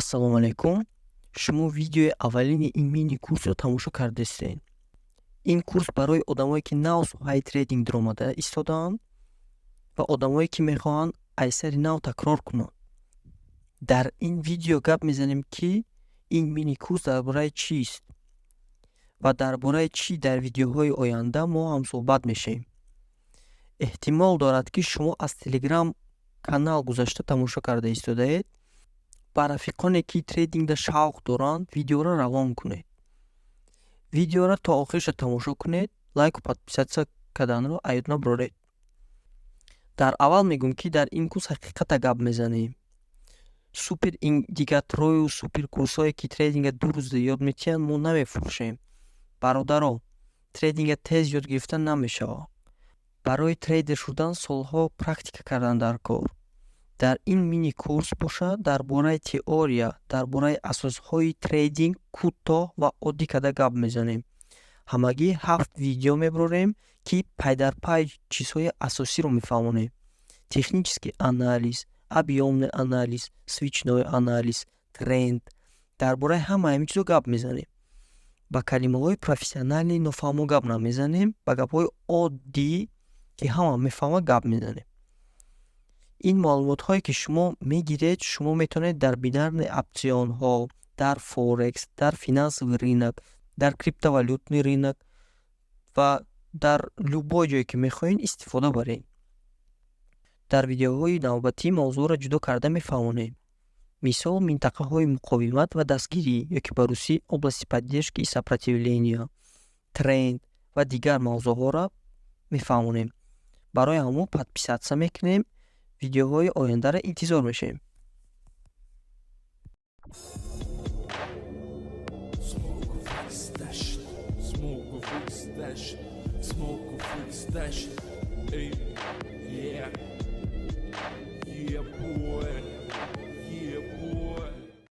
Ассалому алайкум. Шумо видеои аввалини ин мини курсро тамошо кардастед. Ин курс барои одамое ки нав соҳаи трейдинг даромада истодаанд ва одамое ки мехоҳанд айсари нав такрор кунанд. Дар ин видео гап мезанем ки ин мини курс дар бораи чист ва дар бораи чӣ дар видеоҳои оянда мо ҳам суҳбат мешавем. Эҳтимол дорад ки шумо аз Telegram канал гузашта тамошо карда истодаед. Ба рафиқоне ки трейдингда шавқ доранд видеоро равон кунед. Видеоро то охириша тамошо кунед, лайку подписатсия карданро ад наброред. Дар аввал мегӯям ки дар ин курс ҳақиқата гап мезанем. Супер индикаторҳою супер курсҳое ки трейдинга 2 рӯза ёд метиҳанд мо намефурӯшем. Бародаро, трейдинга тез ёд гирифта намешавад. Барои трейдер шудан солҳо практика кардан дар кор. Дар ин мини курс бошад дар бораи теория, дар бораи асосҳои трейдинг кӯтоҳ ва оддӣ карда гап мезанем. Ҳамагӣ 7 видео мебарем ки пайдарпай чизҳои асосиро мефаҳмонем. Технический анализ, объёмный анализ, свичной анализ, тренд. Дар бораи ҳамаи ҳамин чизо гап мезанем. Ба калимаҳои профессионалии нофаҳмо гап намезанем, ба гапҳои оддӣ ки ҳама мефаҳмад гап мезанем. ин маълумотҳое ки шумо мегиред, шумо метавонед дар бинарни опсионҳо, дар форекс, дар финансовый рынок, дар криптовалютный рынок ва дар любой ҷое ки мехоҳед истифода баред. Дар видеоҳои навбатӣ мавзӯъро ҷудо карда мефаҳмонем. Мисол минтақаҳои муқовимат ва дастгирӣ ёки ба русӣ области поддержки и сопротивления, тренд ва дигар мавзӯъҳоро мефаҳмонем. Барои ҳамо подписатсия мекунем. Видеоҳои ояндаро интизор мешавем. Smoke of weak stash. Hey, yeah.